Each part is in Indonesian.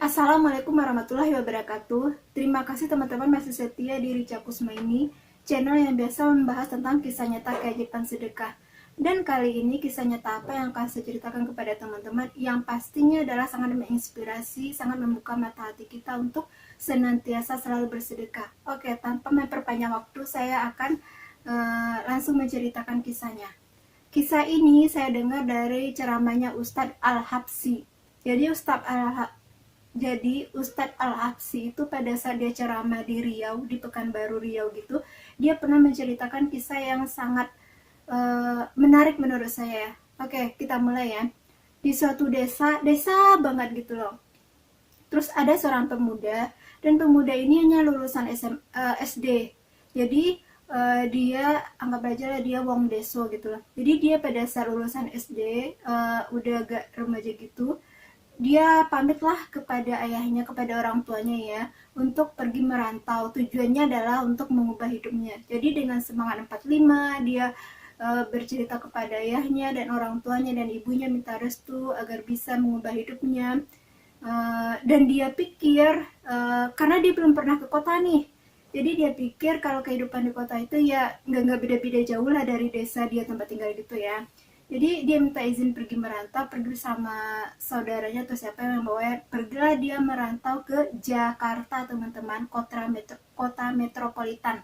Assalamualaikum warahmatullahi wabarakatuh. Terima kasih teman-teman masih setia di Rica Kusmaini, channel yang biasa membahas tentang kisah nyata keajaiban sedekah. Dan kali ini kisah nyata apa yang akan saya ceritakan kepada teman-teman yang pastinya adalah sangat menginspirasi, sangat membuka mata hati kita untuk senantiasa selalu bersedekah. Oke, tanpa memperpanjang waktu, saya akan langsung menceritakan kisahnya. Kisah ini saya dengar dari ceramahnya Ustadz Al-Habsyi. Ustadz Al-Habsyi itu pada saat dia ceramah di Riau, di Pekanbaru Riau gitu, dia pernah menceritakan kisah yang sangat menarik menurut saya. Oke, kita mulai ya. Di suatu desa banget gitu loh. Terus ada seorang pemuda, dan pemuda ini hanya lulusan SD. Jadi dia anggap aja lah dia wong deso gitu loh. Jadi dia pada saat lulusan SD udah agak remaja gitu, dia pamitlah kepada ayahnya, kepada orang tuanya ya, untuk pergi merantau. Tujuannya adalah untuk mengubah hidupnya. Jadi dengan semangat 45, dia bercerita kepada ayahnya dan orang tuanya dan ibunya, minta restu agar bisa mengubah hidupnya. Dan dia pikir, karena dia belum pernah ke kota nih, jadi dia pikir kalau kehidupan di kota itu ya nggak beda-beda jauh lah dari desa dia tempat tinggal gitu ya. Jadi dia minta izin pergi merantau, pergi sama saudaranya atau siapa yang bawa, pergilah dia merantau ke Jakarta teman-teman, kota metropolitan.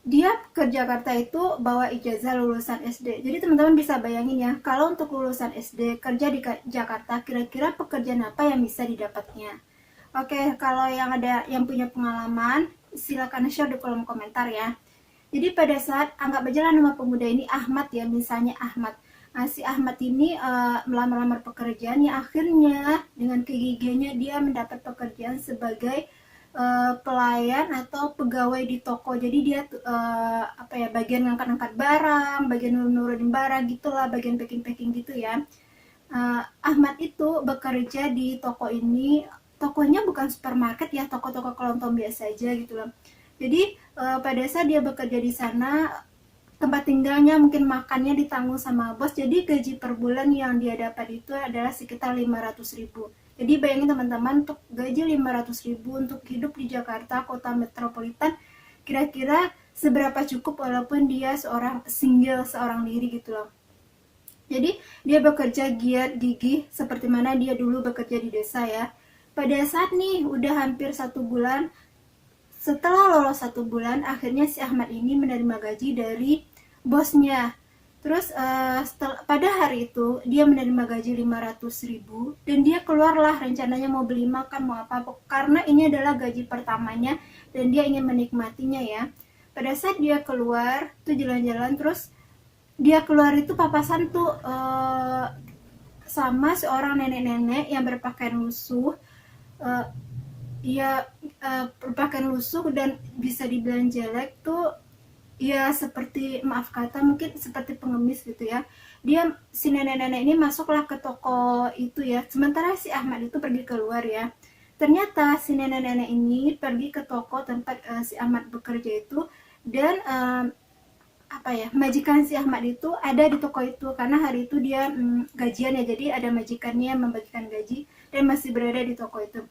Dia ke Jakarta itu bawa ijazah lulusan SD. Jadi teman-teman bisa bayangin ya, kalau untuk lulusan SD kerja di Jakarta, kira-kira pekerjaan apa yang bisa didapatnya. Oke, kalau yang punya pengalaman, silakan share di kolom komentar ya. Jadi pada saat, anggap aja lah nama pemuda ini Ahmad ya, misalnya Ahmad. Nah, si Ahmad ini melamar pekerjaan, ya akhirnya dengan kegigihannya dia mendapat pekerjaan sebagai pelayan atau pegawai di toko. Jadi dia bagian ngangkat-ngangkat barang, bagian nurunin barang gitulah, bagian packing-packing gitu ya. Ahmad itu bekerja di toko ini. Tokonya bukan supermarket ya, toko-toko kelontong biasa aja gitu loh. Jadi pada saat dia bekerja di sana, tempat tinggalnya, mungkin makannya ditanggung sama bos. Jadi gaji per bulan yang dia dapat itu adalah sekitar 500.000. Jadi bayangin teman-teman, untuk gaji 500.000 untuk hidup di Jakarta, kota metropolitan, kira-kira seberapa cukup walaupun dia seorang diri gitu loh. Jadi dia bekerja giat gigih seperti mana dia dulu bekerja di desa ya. Pada saat nih udah hampir 1 bulan, setelah lolos 1 bulan, akhirnya si Ahmad ini menerima gaji dari bosnya. Terus pada hari itu dia menerima gaji 500.000 dan dia keluarlah, rencananya mau beli makan, mau apa, karena ini adalah gaji pertamanya dan dia ingin menikmatinya ya. Pada saat dia keluar tuh jalan-jalan, terus dia keluar itu papasan tuh sama seorang nenek-nenek yang berpakaian lusuh. Berpakaian lusuh dan bisa dibilang jelek tuh ya, seperti, maaf kata, mungkin seperti pengemis gitu ya. Si nenek-nenek ini masuklah ke toko itu ya, sementara si Ahmad itu pergi keluar ya. Ternyata si nenek-nenek ini pergi ke toko tempat si Ahmad bekerja itu, dan majikan si Ahmad itu ada di toko itu karena hari itu dia gajian ya, jadi ada majikannya membagikan gaji dan masih berada di toko itu.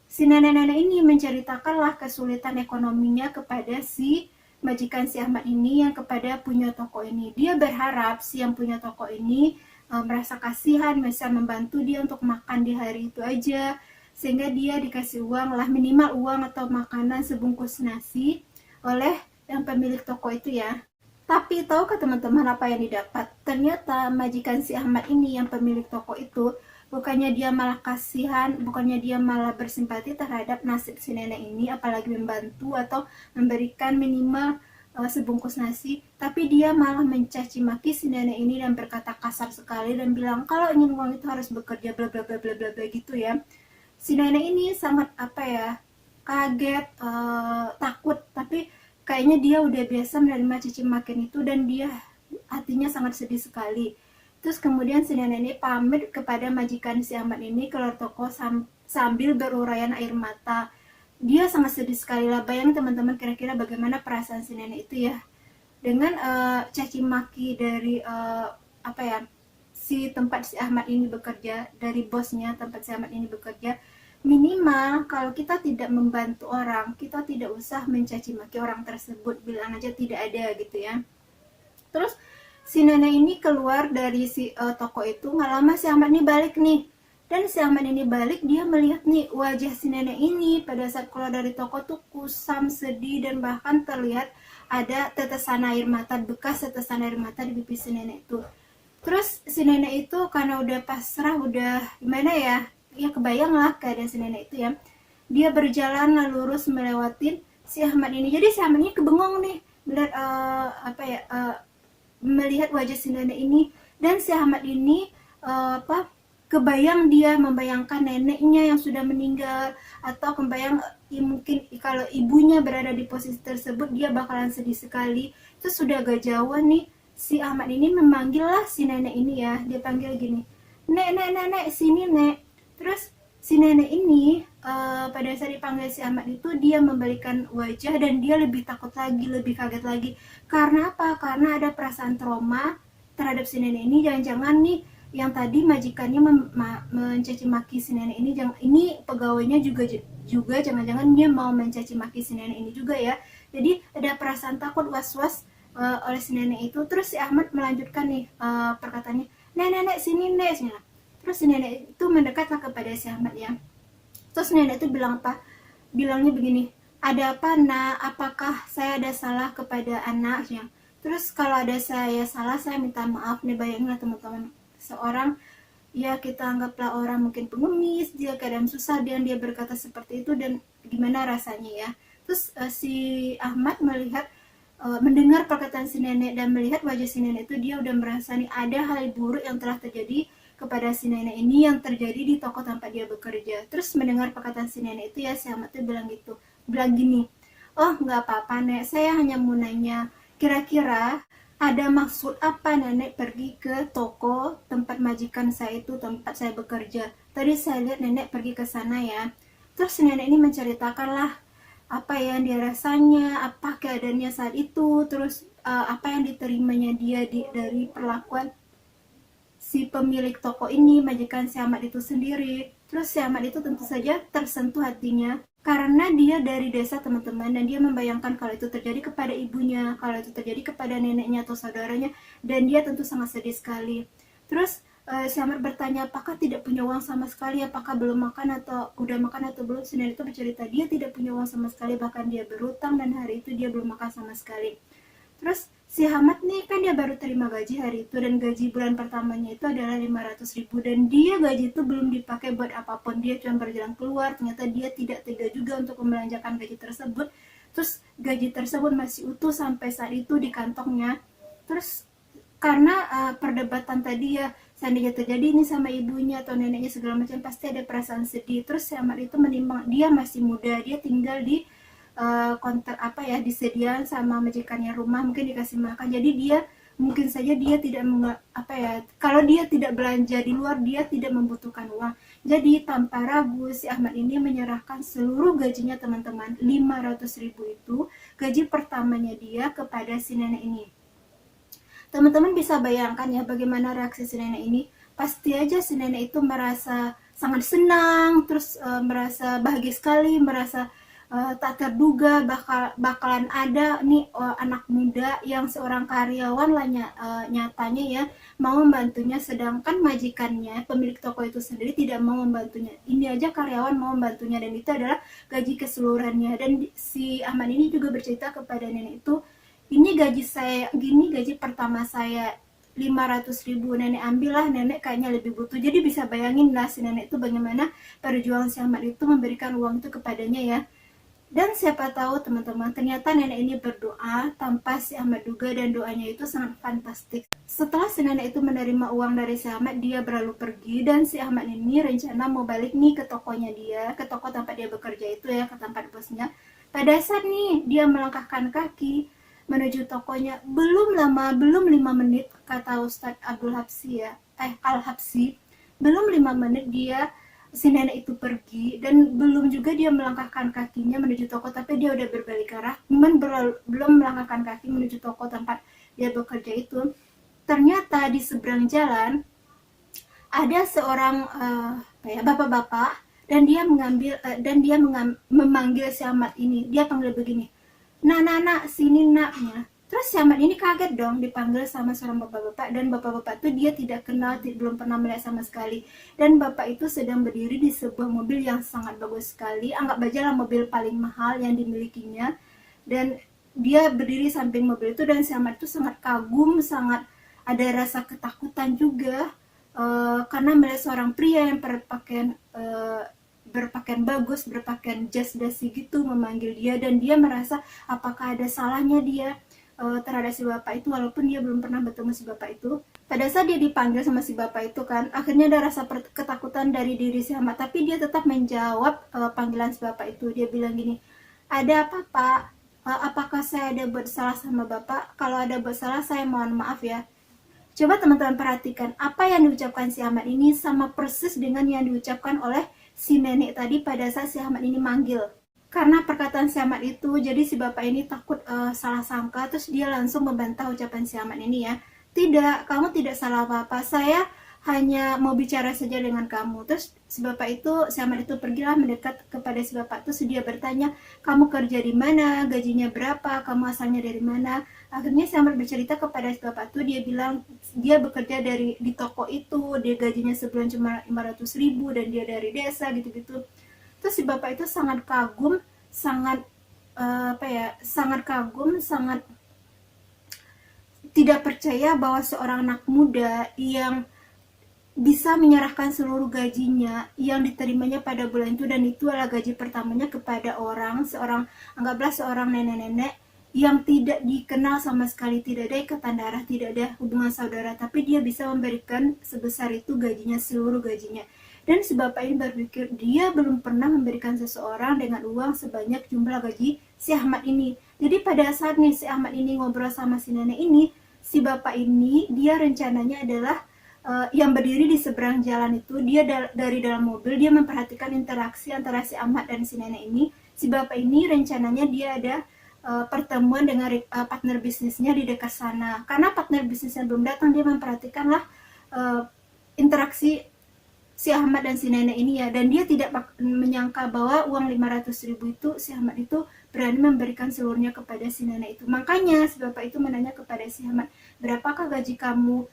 Si nenek-nenek ini menceritakanlah kesulitan ekonominya kepada si majikan si Ahmad ini yang kepada punya toko ini. Dia berharap si yang punya toko ini merasa kasihan, bisa membantu dia untuk makan di hari itu aja, sehingga dia dikasih uang lah, minimal uang atau makanan sebungkus nasi oleh yang pemilik toko itu ya. Tapi tahukah teman-teman apa yang didapat? Ternyata majikan si Ahmad ini yang pemilik toko itu, bukannya dia malah kasihan, bukannya dia malah bersimpati terhadap nasib si nenek ini, apalagi membantu atau memberikan minimal sebungkus nasi, tapi dia malah mencaci maki si nenek ini dan berkata kasar sekali dan bilang kalau ingin uang itu harus bekerja bla bla bla bla bla bla gitu ya. Si nenek ini sangat kaget, takut, tapi kayaknya dia udah biasa menerima caci makian itu dan dia hatinya sangat sedih sekali. Terus kemudian si nenek ini pamit kepada majikan si Ahmad ini keluar toko sambil berurayan air mata. Dia sangat sedih sekali lah. Bayangin teman-teman, kira-kira bagaimana perasaan si nenek itu ya, dengan caci maki dari si tempat si Ahmad ini bekerja, dari bosnya tempat si Ahmad ini bekerja, minimal kalau kita tidak membantu orang, kita tidak usah mencaci maki orang tersebut, bilang aja tidak ada gitu ya. Terus si nenek ini keluar dari si toko itu, nggak lama si Ahmad ini balik nih. Dan si Ahmad ini balik, dia melihat nih wajah si nenek ini pada saat keluar dari toko tuh kusam, sedih, dan bahkan terlihat ada tetesan air mata, bekas tetesan air mata di pipi si nenek itu. Terus si nenek itu karena udah pasrah, udah gimana ya, ya kebayang lah keadaan si nenek itu ya. Dia berjalan lurus melewatin si Ahmad ini. Jadi si Ahmad ini kebengong nih melihat melihat wajah si nenek ini, dan si Ahmad ini kebayang, dia membayangkan neneknya yang sudah meninggal, atau kebayang mungkin kalau ibunya berada di posisi tersebut dia bakalan sedih sekali. Terus sudah agak jauh nih, si Ahmad ini memanggil lah si nenek ini ya, dia panggil gini, nek sini nek. Terus si nenek ini pada saat dipanggil si Ahmad itu dia membalikan wajah dan dia lebih takut lagi, lebih kaget lagi. Karena apa? Karena ada perasaan trauma terhadap si nenek ini. Jangan-jangan nih yang tadi majikannya mencaci maki si nenek ini pegawainya juga jangan-jangan dia mau mencaci maki si nenek ini juga ya. Jadi ada perasaan takut, was-was oleh si nenek itu. Terus si Ahmad melanjutkan nih perkataannya, nenek sini nek. Terus si nenek itu mendekatlah kepada si Ahmad ya. Terus nenek itu bilang apa? Bilangnya begini, ada apa nak? Apakah saya ada salah kepada anaknya? Terus kalau ada saya salah, saya minta maaf nih. Bayanginlah teman-teman, seorang ya kita anggaplah orang mungkin pengemis, dia keadaan susah dan dia berkata seperti itu, dan gimana rasanya ya. Terus si Ahmad melihat mendengar perkataan si nenek dan melihat wajah si nenek itu, dia udah merasa nih ada hal buruk yang telah terjadi kepada si nenek ini, yang terjadi di toko tempat dia bekerja. Terus mendengar perkataan si nenek itu ya, si Ahmad itu bilang gini, oh nggak apa-apa nek, saya hanya mau nanya, kira-kira ada maksud apa nenek pergi ke toko tempat majikan saya itu, tempat saya bekerja? Tadi saya lihat nenek pergi ke sana ya. Terus nenek ini menceritakan lah apa yang dia rasanya, apa keadaannya saat itu, terus apa yang diterimanya dia dari perlakuan si pemilik toko ini, majikan si Ahmad itu sendiri. Terus si Ahmad itu tentu saja tersentuh hatinya, karena dia dari desa teman-teman, dan dia membayangkan kalau itu terjadi kepada ibunya, kalau itu terjadi kepada neneknya atau saudaranya, dan dia tentu sangat sedih sekali. Terus si Ahmad bertanya, apakah tidak punya uang sama sekali, apakah belum makan atau udah makan atau belum. Si nenek itu bercerita dia tidak punya uang sama sekali, bahkan dia berutang dan hari itu dia belum makan sama sekali. Terus si Ahmad nih kan dia baru terima gaji hari itu, dan gaji bulan pertamanya itu adalah 500.000, dan dia gaji itu belum dipakai buat apapun, dia cuma berjalan keluar. Ternyata dia tidak tega juga untuk membelanjakan gaji tersebut. Terus gaji tersebut masih utuh sampai saat itu di kantongnya. Terus karena perdebatan tadi ya, seandainya terjadi ini sama ibunya atau neneknya segala macam, pasti ada perasaan sedih. Terus si Ahmad itu menimbang dia masih muda, dia tinggal di kontak disediakan sama majikannya rumah, mungkin dikasih makan, jadi dia mungkin saja dia tidak kalau dia tidak belanja di luar, dia tidak membutuhkan uang. Jadi tanpa ragu si Ahmad ini menyerahkan seluruh gajinya teman-teman, 500.000 itu gaji pertamanya dia kepada si nenek ini. Teman-teman bisa bayangkan ya bagaimana reaksi si nenek ini. Pasti aja si nenek itu merasa sangat senang, terus merasa bahagia sekali, merasa tak terduga bakalan ada nih anak muda yang seorang karyawan lah nyatanya ya mau membantunya, sedangkan majikannya pemilik toko itu sendiri tidak mau membantunya. Ini aja karyawan mau membantunya, dan itu adalah gaji keseluruhannya. Dan si Ahmad ini juga bercerita kepada nenek itu, ini gaji saya gini, gaji pertama saya 500.000, nenek ambillah, nenek kayaknya lebih butuh. Jadi bisa bayangin lah si nenek itu bagaimana perjuangan si Ahmad itu memberikan uang itu kepadanya ya. Dan siapa tahu teman-teman, ternyata nenek ini berdoa tanpa si Ahmad duga, dan doanya itu sangat fantastik. Setelah si nenek itu menerima uang dari si Ahmad, dia berlalu pergi, dan si Ahmad ini rencana mau balik nih ke tokonya dia, ke toko tempat dia bekerja itu ya, ke tempat bosnya. Pada saat nih dia melangkahkan kaki menuju tokonya, belum 5 menit, kata Ustadz Abdul Habsi ya, Al-Habsi, belum 5 menit si nenek itu pergi, dan belum juga dia melangkahkan kakinya menuju toko, tapi dia udah berbalik arah, belum melangkahkan kaki menuju toko tempat dia bekerja itu. Ternyata di seberang jalan ada seorang bapak-bapak, dan dia memanggil si Ahmad ini. Dia panggil begini, nak, sini naknya. Terus si Ahmad ini kaget dong dipanggil sama seorang bapak-bapak, dan bapak-bapak itu dia tidak kenal, belum pernah melihat sama sekali. Dan bapak itu sedang berdiri di sebuah mobil yang sangat bagus sekali, anggap aja lah mobil paling mahal yang dimilikinya. Dan dia berdiri samping mobil itu, dan si Ahmad itu sangat kagum, sangat ada rasa ketakutan juga, karena melihat seorang pria yang berpakaian bagus, berpakaian jas dasi gitu memanggil dia, dan dia merasa apakah ada salahnya dia terhadap si bapak itu, walaupun dia belum pernah bertemu si bapak itu. Pada saat dia dipanggil sama si bapak itu kan, akhirnya ada rasa ketakutan dari diri si Ahmad, tapi dia tetap menjawab panggilan si bapak itu. Dia bilang gini, ada apa pak? Apakah saya ada buat salah sama bapak? Kalau ada buat salah, saya mohon maaf ya. Coba teman-teman perhatikan apa yang diucapkan si Ahmad ini sama persis dengan yang diucapkan oleh si nenek tadi pada saat si Ahmad ini manggil. Karena perkataan si Ahmad itu, jadi si bapak ini takut salah sangka, terus dia langsung membantah ucapan si Ahmad ini ya. Tidak, kamu tidak salah apa-apa, saya hanya mau bicara saja dengan kamu. Terus si Ahmad itu pergilah mendekat kepada si bapak itu, dia bertanya, kamu kerja di mana, gajinya berapa, kamu asalnya dari mana. Akhirnya si Ahmad bercerita kepada si bapak itu, dia bilang dia bekerja di toko itu, dia gajinya sebulan cuma 500.000 dan dia dari desa gitu-gitu. Terus si bapak itu sangat kagum, sangat sangat kagum, sangat tidak percaya bahwa seorang anak muda yang bisa menyerahkan seluruh gajinya yang diterimanya pada bulan itu, dan itu adalah gaji pertamanya kepada anggaplah seorang nenek-nenek yang tidak dikenal sama sekali, tidak ada ikatan darah, tidak ada hubungan saudara, tapi dia bisa memberikan sebesar itu gajinya, seluruh gajinya. Dan si bapak ini berpikir dia belum pernah memberikan seseorang dengan uang sebanyak jumlah gaji si Ahmad ini. Jadi pada saat nih si Ahmad ini ngobrol sama si nenek ini, si bapak ini dia rencananya adalah yang berdiri di seberang jalan itu, dia dari dalam mobil dia memperhatikan interaksi antara si Ahmad dan si nenek ini. Si bapak ini rencananya dia ada pertemuan dengan partner bisnisnya di dekat sana. Karena partner bisnisnya belum datang, dia memperhatikanlah interaksi si Ahmad dan si nenek ini ya, dan dia tidak menyangka bahwa uang 500.000 itu si Ahmad itu berani memberikan seluruhnya kepada si nenek itu. Makanya si bapak itu menanya kepada si Ahmad, berapakah gaji kamu?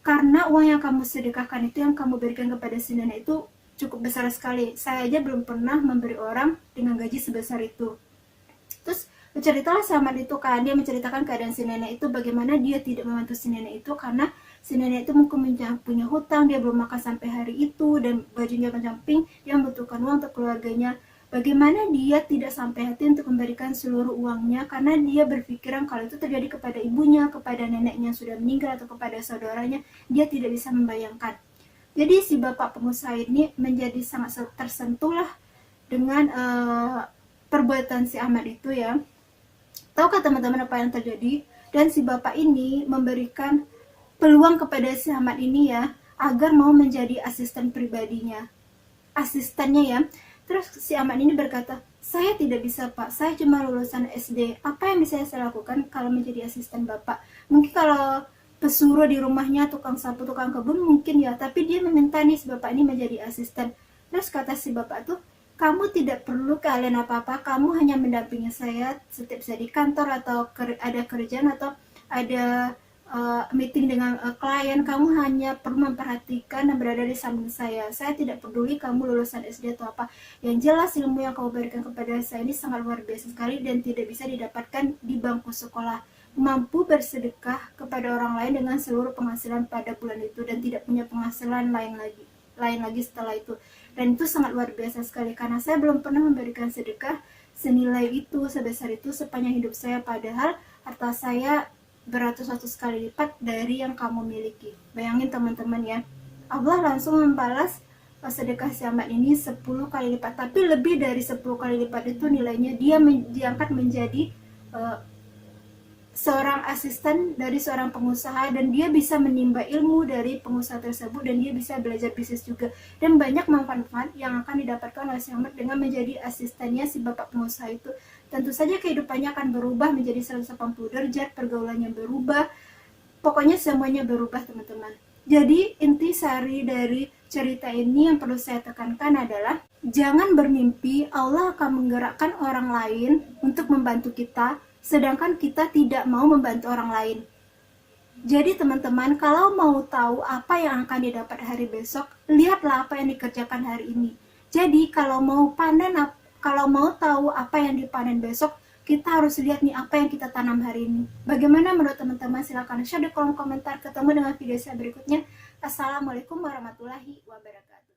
Karena uang yang kamu sedekahkan itu, yang kamu berikan kepada si nenek itu cukup besar sekali. Saya aja belum pernah memberi orang dengan gaji sebesar itu. Terus berceritalah si Ahmad itu kan, dia menceritakan keadaan si nenek itu, bagaimana dia tidak membantu si nenek itu karena si nenek itu mungkin punya hutang, dia belum makan sampai hari itu, dan bajunya mencamping, dia membutuhkan uang untuk keluarganya. Bagaimana dia tidak sampai hati untuk memberikan seluruh uangnya, karena dia berpikiran kalau itu terjadi kepada ibunya, kepada neneknya yang sudah meninggal, atau kepada saudaranya, dia tidak bisa membayangkan. Jadi si bapak pengusaha ini menjadi sangat tersentuh lah dengan perbuatan si Ahmad itu ya. Tahukah teman-teman apa yang terjadi? Dan si bapak ini memberikan peluang kepada si Ahmad ini ya, agar mau menjadi asisten pribadinya, asistennya ya. Terus si Ahmad ini berkata, saya tidak bisa pak, saya cuma lulusan SD, apa yang bisa saya lakukan kalau menjadi asisten bapak? Mungkin kalau pesuruh di rumahnya, tukang sapu, tukang kebun mungkin ya, tapi dia meminta nih si bapak ini menjadi asisten. Terus kata si bapak tuh, kamu tidak perlu kalian apa-apa, kamu hanya mendampingi saya setiap saya di kantor, atau ada kerjaan, atau ada meeting dengan klien, kamu hanya perlu memperhatikan dan berada di samping saya. Saya tidak peduli kamu lulusan SD atau apa. Yang jelas ilmu yang kamu berikan kepada saya ini sangat luar biasa sekali dan tidak bisa didapatkan di bangku sekolah. Mampu bersedekah kepada orang lain dengan seluruh penghasilan pada bulan itu, dan tidak punya penghasilan lain lagi setelah itu. Dan itu sangat luar biasa sekali, karena saya belum pernah memberikan sedekah senilai itu, sebesar itu sepanjang hidup saya, padahal harta saya beratus-ratus kali lipat dari yang kamu miliki. Bayangin teman-teman ya, Allah langsung membalas sedekah si Ahmad ini 10 kali lipat, tapi lebih dari 10 kali lipat itu nilainya. Dia diangkat menjadi seorang asisten dari seorang pengusaha, dan dia bisa menimba ilmu dari pengusaha tersebut, dan dia bisa belajar bisnis juga, dan banyak manfaat-manfaat yang akan didapatkan oleh si Ahmad dengan menjadi asistennya si bapak pengusaha itu. Tentu saja kehidupannya akan berubah menjadi 180 derajat, pergaulannya berubah, pokoknya semuanya berubah teman-teman. Jadi intisari dari cerita ini yang perlu saya tekankan adalah jangan bermimpi Allah akan menggerakkan orang lain untuk membantu kita, sedangkan kita tidak mau membantu orang lain. Jadi teman-teman, kalau mau tahu apa yang akan didapat hari besok, lihatlah apa yang dikerjakan hari ini. Jadi kalau mau panen, kalau mau tahu apa yang dipanen besok, kita harus lihat nih apa yang kita tanam hari ini. Bagaimana menurut teman-teman? Silahkan share di kolom komentar. Ketemu dengan video saya berikutnya. Assalamualaikum warahmatullahi wabarakatuh.